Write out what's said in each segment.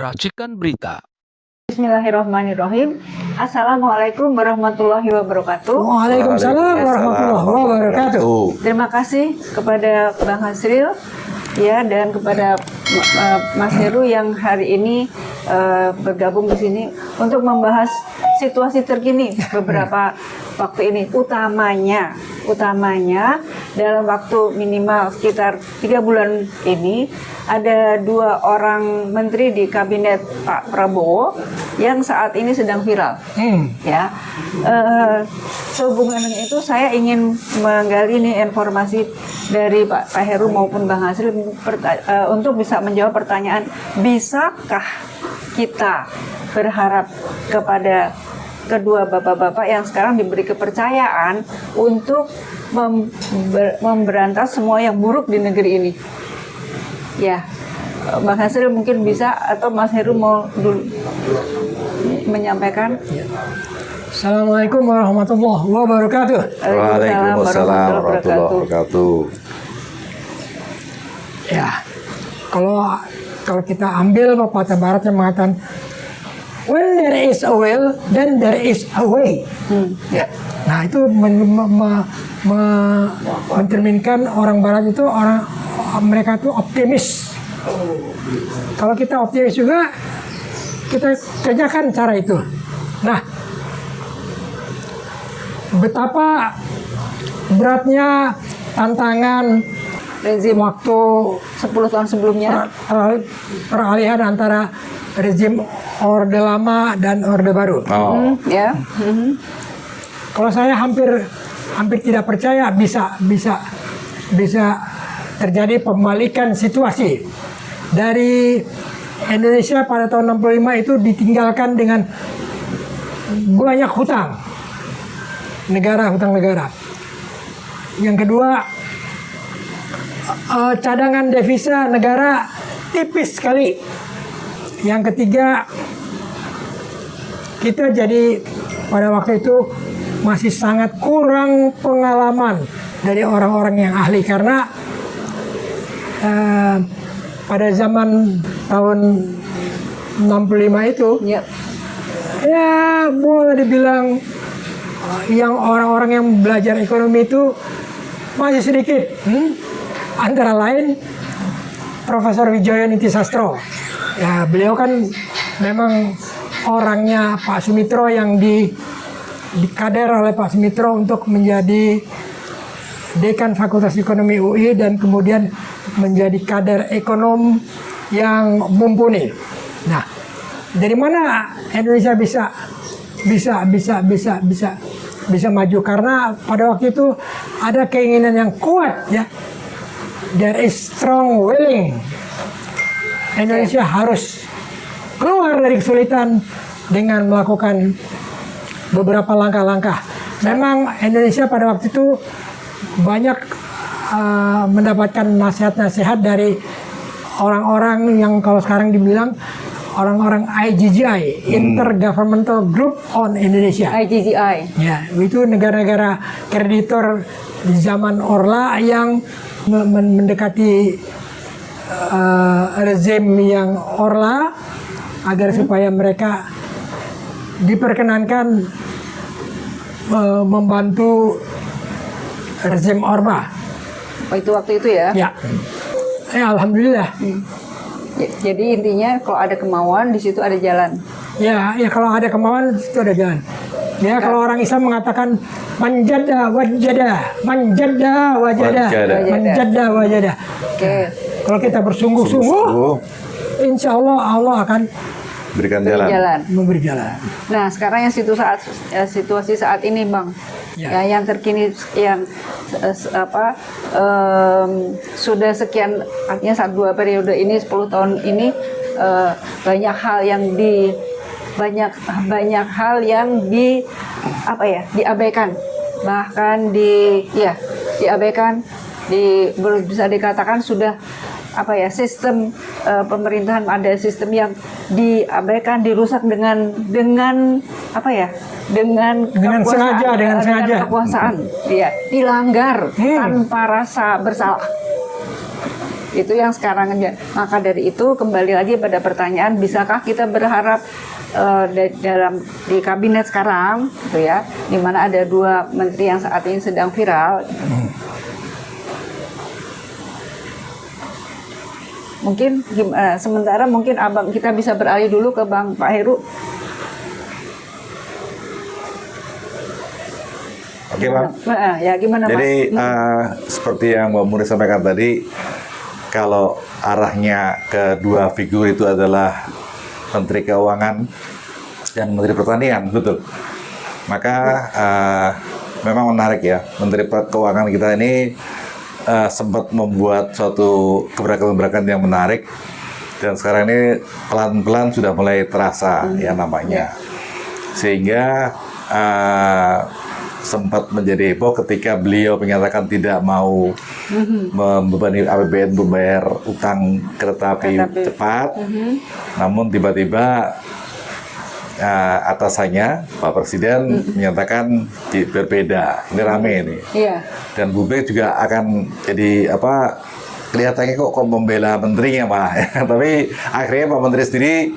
Racikan Berita. Bismillahirrahmanirrahim. Assalamualaikum warahmatullahi wabarakatuh. Waalaikumsalam warahmatullahi wabarakatuh. Terima kasih kepada Bang Hasril ya dan kepada Mas Heru yang hari ini bergabung di sini untuk membahas situasi terkini beberapa waktu ini, utamanya dalam waktu minimal sekitar 3 bulan ini ada 2 orang menteri di kabinet Pak Prabowo yang saat ini sedang viral. Ya, sehubungan dengan itu saya ingin menggali nih informasi dari Pak Heru maupun Bang Hasril untuk bisa menjawab pertanyaan, bisakah kita berharap kepada kedua bapak-bapak yang sekarang diberi kepercayaan untuk memberantas semua yang buruk di negeri ini? Ya, Bang Hasril mungkin bisa, atau Mas Heru mau dulu menyampaikan? Ya. Assalamualaikum warahmatullahi wabarakatuh. Waalaikumsalam warahmatullahi wabarakatuh. Ya, kalau kita ambil pepatah barat yang mengatakan when there is a will, then there is a way. Ya. Nah, itu mencerminkan orang barat itu mereka itu optimis. Kalau kita optimis juga, kita kerjakan cara itu. Nah, betapa beratnya tantangan Rezim waktu 10 tahun sebelumnya, peralihan antara rezim Orde Lama dan Orde Baru. ya. Kalau saya hampir tidak percaya bisa terjadi pembalikan situasi dari Indonesia pada tahun 65 itu ditinggalkan dengan banyak hutang negara. Yang kedua, cadangan devisa negara tipis sekali. Yang ketiga, kita jadi pada waktu itu masih sangat kurang pengalaman dari orang-orang yang ahli, karena pada zaman tahun 65 itu ya boleh dibilang yang orang-orang yang belajar ekonomi itu masih sedikit. Antara lain Profesor Wijaya Nitisastro. Ya, beliau kan memang orangnya Pak Sumitro yang dikader oleh Pak Sumitro untuk menjadi Dekan Fakultas Ekonomi UI dan kemudian menjadi kader ekonom yang mumpuni. Nah, dari mana Indonesia bisa maju? Karena pada waktu itu ada keinginan yang kuat, ya. There is strong willing. Indonesia harus keluar dari kesulitan dengan melakukan beberapa langkah-langkah. Memang Indonesia pada waktu itu banyak mendapatkan nasihat-nasihat dari orang-orang yang kalau sekarang dibilang orang-orang IGGI, Intergovernmental Group on Indonesia. IGGI. Ya, itu negara-negara kreditor di zaman Orla yang mendekati rezim yang Orla agar supaya mereka diperkenankan membantu rezim Orba. Itu waktu itu ya? Ya, alhamdulillah. Jadi intinya kalau ada kemauan di situ ada jalan. Ya kalau ada kemauan di situ ada jalan. Ya, kalau orang Islam mengatakan manjada wajada. Oke. Kalau kita bersungguh-sungguh, insya Allah akan memberi jalan. Nah, sekarang yang situasi saat ini, Bang, ya, yang terkini, yang sudah sekian, artinya 2 periode ini, 10 tahun ini, banyak hal yang diabaikan, bahkan diabaikan, bisa dikatakan sudah sistem pemerintahan, ada sistem yang diabaikan, dirusak dengan sengaja kekuasaan, dilanggar tanpa rasa bersalah. Itu yang sekarang aja. Maka dari itu kembali lagi pada pertanyaan, bisakah kita berharap di kabinet sekarang, gitu ya, di mana ada 2 menteri yang saat ini sedang viral. Mungkin sementara mungkin abang kita bisa beralih dulu ke Pak Heru. Oke, Bang. Ya gimana, Mas? Jadi seperti yang Mbak Muri sampaikan tadi, kalau arahnya kedua figur itu adalah Menteri Keuangan dan Menteri Pertanian, betul. Maka memang menarik ya, Menteri Keuangan kita ini sempat membuat suatu gebrakan-gebrakan yang menarik, dan sekarang ini pelan-pelan sudah mulai terasa ya namanya. Sehingga sempat menjadi heboh ketika beliau menyatakan tidak mau membebani APBN membayar utang kereta api cepat. Namun tiba-tiba atasannya Pak Presiden menyatakan berbeda. Ini rame ini. Iya. Dan Bu Beg juga akan jadi kelihatannya kok membela menterinya malah. Tapi akhirnya Pak Menteri sendiri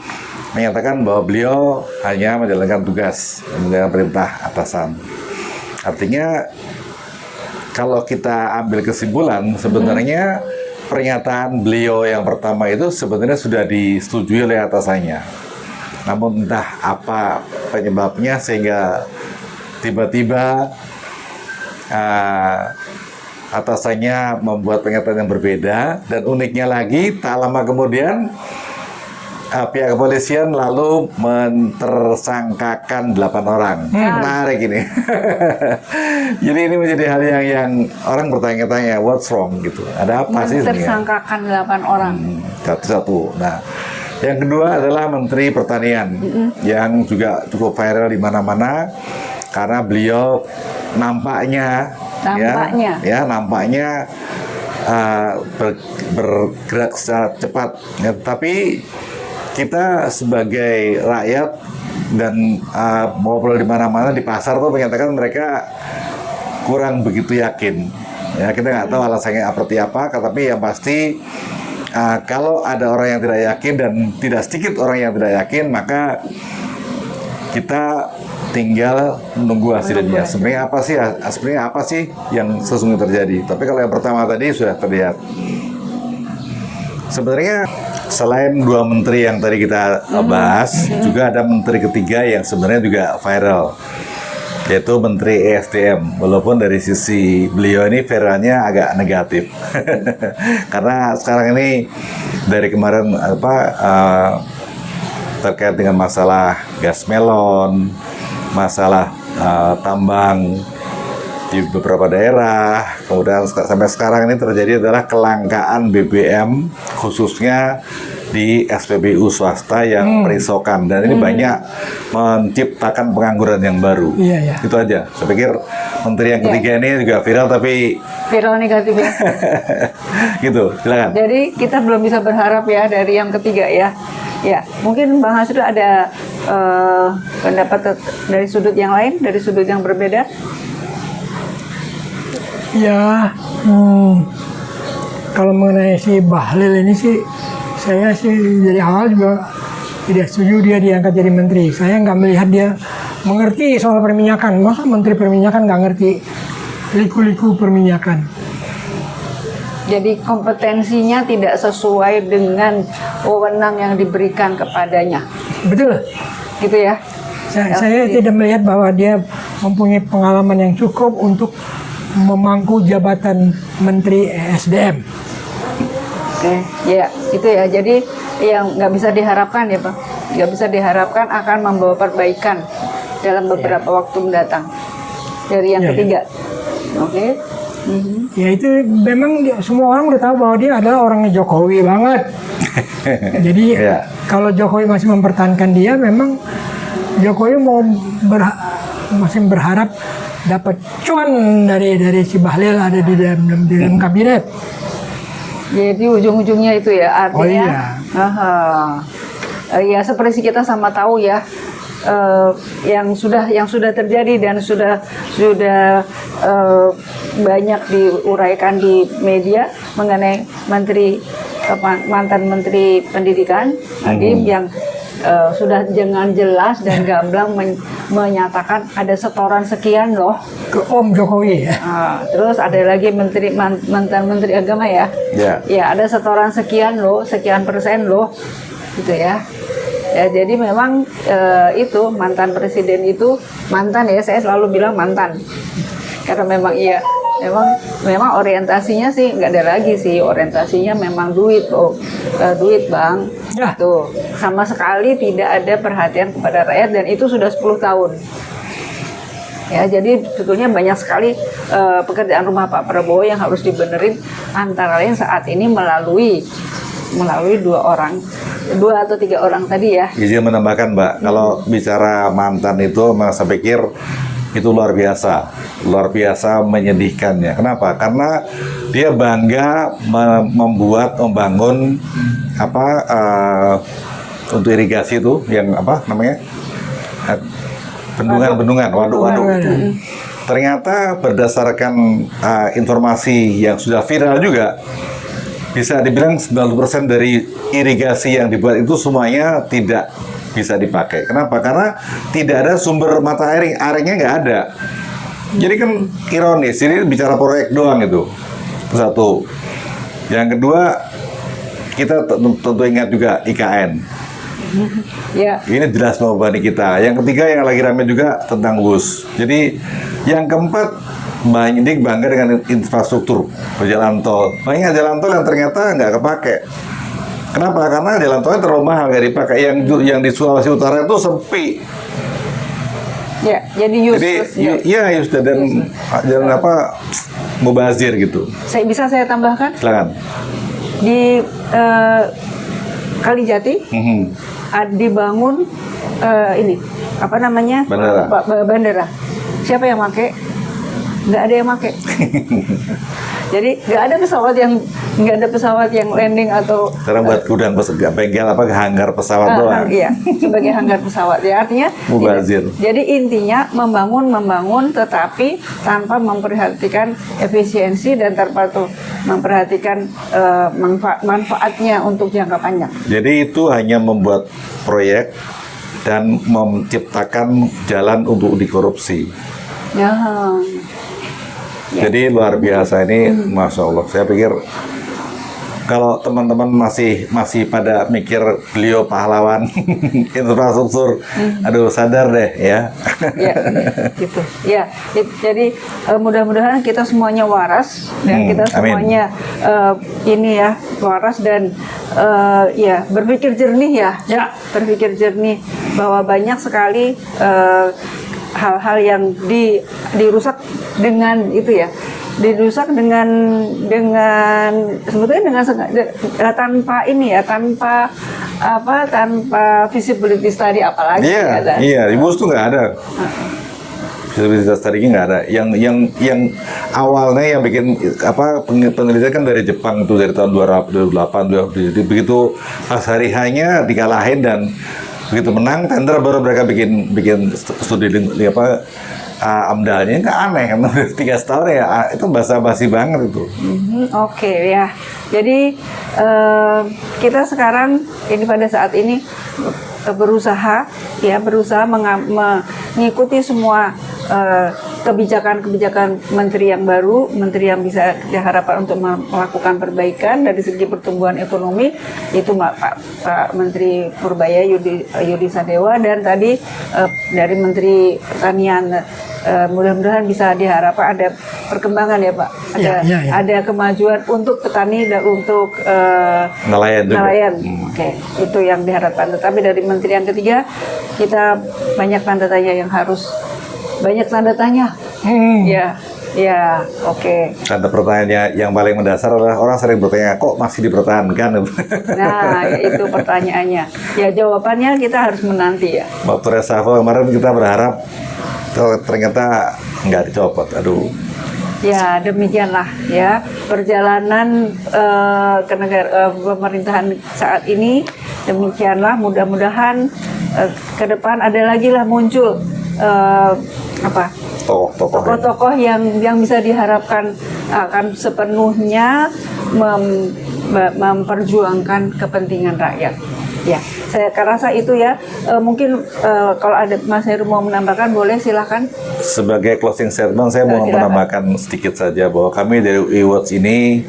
menyatakan bahwa beliau hanya menjalankan tugas, menjalankan perintah atasan. Artinya kalau kita ambil kesimpulan, sebenarnya pernyataan beliau yang pertama itu sebenarnya sudah disetujui oleh atasannya. Namun entah apa penyebabnya sehingga tiba-tiba atasannya membuat pernyataan yang berbeda, dan uniknya lagi tak lama kemudian pihak kepolisian lalu mentersangkakan 8 orang. Menarik ini. Jadi ini menjadi hal yang orang bertanya-tanya, what's wrong gitu. Ada apa sih sebenarnya? Mentersangkakan 8 orang. Satu. Nah, yang kedua adalah Menteri Pertanian yang juga cukup viral di mana-mana karena beliau nampaknya bergerak secara cepat. Ya, tapi kita sebagai rakyat dan ngobrol di mana-mana di pasar tuh menyatakan mereka kurang begitu yakin. Ya, kita nggak tahu alasannya seperti apa, tapi yang pasti kalau ada orang yang tidak yakin dan tidak sedikit orang yang tidak yakin, maka kita tinggal menunggu hasilnya. Sebenarnya apa sih yang sesungguhnya terjadi? Tapi kalau yang pertama tadi sudah terlihat. Sebenarnya selain 2 menteri yang tadi kita bahas, juga ada menteri ketiga yang sebenarnya juga viral, yaitu Menteri ESDM. Walaupun dari sisi beliau ini viralnya agak negatif, karena sekarang ini dari kemarin terkait dengan masalah gas melon, masalah tambang di beberapa daerah, kemudian sampai sekarang ini terjadi adalah kelangkaan BBM khususnya di SPBU swasta yang perisokan, dan ini banyak menciptakan pengangguran yang baru. Itu aja. Saya pikir menteri yang ketiga ini juga viral, tapi viral negatif ya. Gitu, silakan. Jadi kita belum bisa berharap ya dari yang ketiga ya. Ya, mungkin Bang Hasrul ada pendapat dari sudut yang lain, dari sudut yang berbeda. Ya, kalau mengenai si Bahlil ini sih, saya sih dari awal juga tidak setuju dia diangkat jadi menteri. Saya nggak melihat dia mengerti soal perminyakan. Masa menteri perminyakan nggak ngerti liku-liku perminyakan? Jadi kompetensinya tidak sesuai dengan wewenang yang diberikan kepadanya. Betul. Gitu ya? Saya tidak melihat bahwa dia mempunyai pengalaman yang cukup untuk memangku jabatan Menteri ESDM. Oke, ya itu ya. Jadi yang nggak bisa diharapkan ya Pak, nggak bisa diharapkan akan membawa perbaikan dalam beberapa waktu mendatang dari yang ketiga. Oke. Ya itu memang semua orang udah tahu bahwa dia adalah orangnya Jokowi banget. Jadi kalau Jokowi masih mempertahankan dia, memang Jokowi masih berharap dapat cuan dari si Bahlil ada di dalam kabinet. Jadi ujung-ujungnya itu ya artinya. Ya seperti kita sama tahu ya, yang sudah terjadi dan sudah banyak diuraikan di media mengenai mantan Menteri Pendidikan Nadiem yang sudah dengan jelas dan gamblang menyatakan ada setoran sekian loh Ke Om Jokowi ya. terus ada lagi mantan Menteri Agama ya, ya ada setoran sekian loh, sekian persen loh, gitu ya. Ya jadi memang itu mantan presiden itu mantan ya, saya selalu bilang mantan karena memang memang orientasinya sih nggak ada lagi sih, orientasinya memang duit duit bang. Ya. Tuh sama sekali tidak ada perhatian kepada rakyat dan itu sudah 10 tahun. Ya, jadi sebetulnya banyak sekali pekerjaan rumah Pak Prabowo yang harus dibenerin, antara lain saat ini melalui 2 atau 3 orang tadi ya. Izin menambahkan Mbak, kalau bicara mantan itu saya pikir itu luar biasa menyedihkannya. Kenapa? Karena dia bangga membangun untuk irigasi itu yang apa namanya bendungan waduk. Ternyata berdasarkan informasi yang sudah viral juga, bisa dibilang 90% dari irigasi yang dibuat itu semuanya tidak bisa dipakai. Kenapa? Karena tidak ada sumber mata air, airnya nggak ada. Jadi kan ironis, ini bicara proyek doang itu. Satu. Yang kedua, kita tentu ingat juga IKN. Ya. Ini jelas membebani kita. Yang ketiga yang lagi rame juga tentang WUS. Jadi yang keempat, banyak bangga dengan infrastruktur jalan tol. Banyak jalan tol yang ternyata nggak kepake. Kenapa? Karena jalan tolnya terlalu mahal nggak dipakai. Yang di Sulawesi Utara itu sepi. Ya, jadi useless. Dan jalan mubazir gitu. Bisa saya tambahkan? Silakan. Di Kalijati dibangun ini apa namanya? Bandara. Siapa yang pakai? Nggak ada yang pakai. Jadi nggak ada pesawat yang landing atau sekarang buat gudang bengkel hanggar pesawat doang. Iya, sebagai hanggar pesawat. Ya artinya mubazir. Jadi intinya membangun tetapi tanpa memperhatikan efisiensi dan tanpa memperhatikan manfaatnya untuk jangka panjang. Jadi itu hanya membuat proyek dan menciptakan jalan untuk dikorupsi. Ya. Jadi luar biasa ini, Masya Allah. Saya pikir kalau teman-teman masih pada mikir beliau pahlawan infrastruktur, aduh sadar deh ya. Ya, gitu. Ya, jadi mudah-mudahan kita semuanya waras dan kita semuanya waras dan berpikir jernih ya, berpikir jernih bahwa banyak sekali hal-hal yang dirusak dengan itu ya, dirusak dengan sebetulnya dengan tanpa visibility study apalagi. Iya, di BUS tuh nggak ada. Visibility study nggak ada. Yang awalnya yang bikin penelitian kan dari Jepang itu dari tahun 2008. Jadi begitu pas hari hanya dikalahin dan begitu menang tender baru mereka bikin studi amdalnya. Nggak aneh kan 3 tahun ya itu basa-basi banget itu. Oke, ya. Jadi kita sekarang ini pada saat ini berusaha mengikuti semua kebijakan menteri yang baru, menteri yang bisa diharapkan untuk melakukan perbaikan dari segi pertumbuhan ekonomi, itu Pak Menteri Purbaya Yudi Sadewa dan tadi dari Menteri Pertanian. Mudah-mudahan bisa diharapkan ada perkembangan ya Pak, ada kemajuan untuk petani dan untuk nelayan. Oke, itu yang diharapkan. Tetapi dari menteri yang ketiga kita banyak tanda tanya yang harus Ya, oke. Tanda pertanyaannya yang paling mendasar adalah orang sering bertanya, kok masih dipertahankan? Nah, itu pertanyaannya. Ya, jawabannya kita harus menanti ya. Waktu reshuffle kemarin kita berharap, ternyata nggak dicopot. Aduh. Ya, demikianlah ya perjalanan ke negara pemerintahan saat ini Demikianlah mudah-mudahan ke depan ada lagi lah muncul apa Tokoh-tokoh. tokoh-tokoh yang bisa diharapkan akan sepenuhnya memperjuangkan kepentingan rakyat. Ya, saya rasa itu ya. Mungkin kalau ada Mas Heru mau menambahkan, boleh silahkan. Sebagai closing statement, saya mau Silakan. menambahkan sedikit saja bahwa kami dari UI Watch ini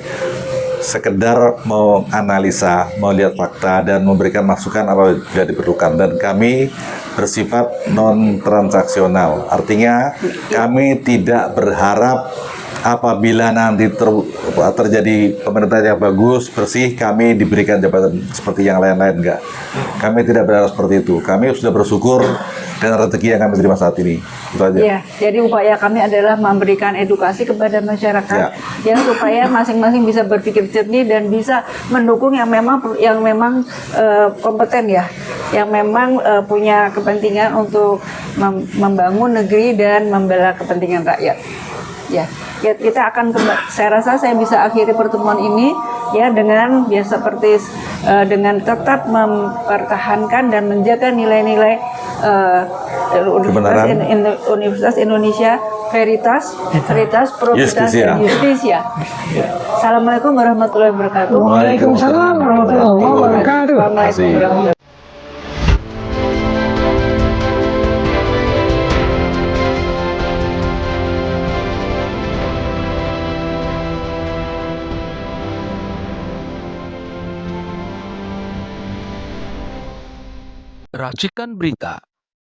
sekedar mau analisa, mau lihat fakta dan memberikan masukan apabila diperlukan, dan kami bersifat non transaksional. Artinya kami tidak berharap apabila nanti terjadi pemerintahan yang bagus, bersih, kami diberikan jabatan seperti yang lain-lain. Enggak. Kami tidak berharap seperti itu. Kami sudah bersyukur dengan rezeki yang kami terima saat ini. Itu aja. Ya, jadi upaya kami adalah memberikan edukasi kepada masyarakat Ya. yang supaya masing-masing bisa berpikir jernih dan bisa mendukung yang memang kompeten ya, yang memang punya kepentingan untuk membangun negeri dan membela kepentingan rakyat. Ya, kita akan saya rasa saya bisa akhiri pertemuan ini ya dengan seperti dengan tetap mempertahankan dan menjaga nilai-nilai Universitas Indonesia, Veritas, Probitas, dan Justisia. Assalamualaikum warahmatullahi wabarakatuh. Waalaikumsalam warahmatullahi wabarakatuh. Assalamualaikum warahmatullahi wabarakatuh. Racikan Berita